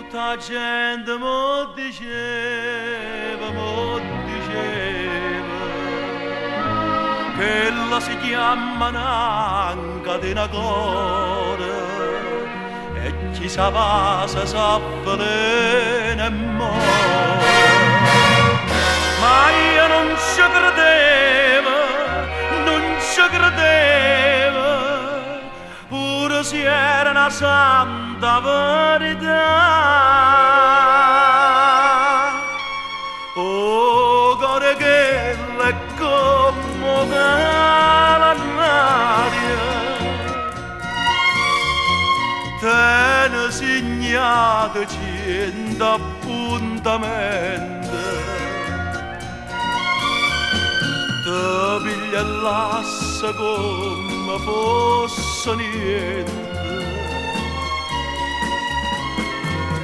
Tutta gente mo diceva che la si chiama un'anca di una cuore e chi sa va se s'avvelena e muore. Ma io non ci credevo, non ci credevo, pure se era una santa verità. Oh, cuore che è come l'aria, te ne segnate 100 appuntamenti, te piglia l'asse come fosse niente.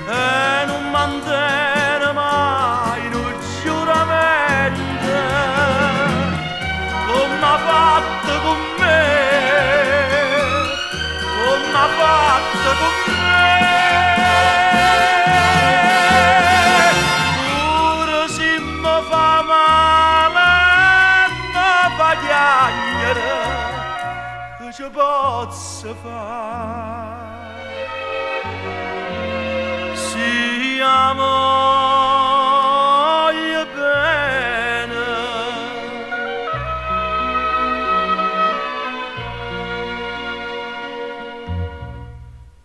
E non mantiene mai un giuramento come ha fatto con me, come ha fatto con me. Pure se mi fa male mi fa piangere, che ci posso fare? Siamo bene,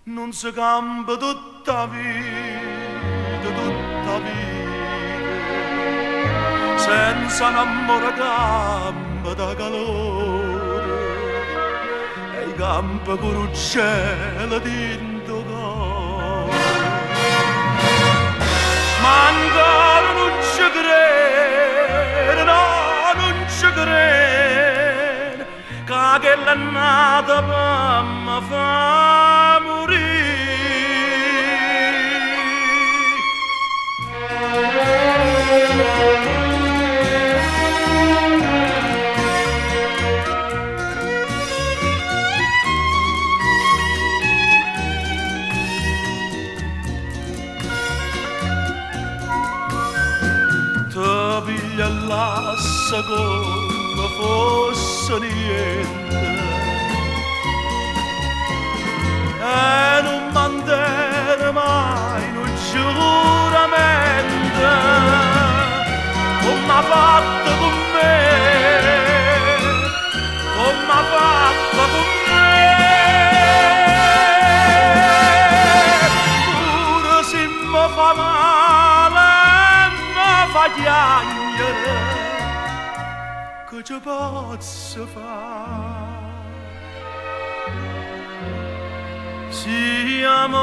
non si cambia tutta vita, senza un amore campa da calore e i campi con un cielo dentro cuore. Ma ancora non ci credo, no, non ci credo, che quella è nata per mi fa morire. Piglia l'asse come fosse niente e non mantiene mai un giuramento come ha fatto con me, come ha fatto con me. Pure se mi fa male mi fa piangere, che ci posso fare? Siamo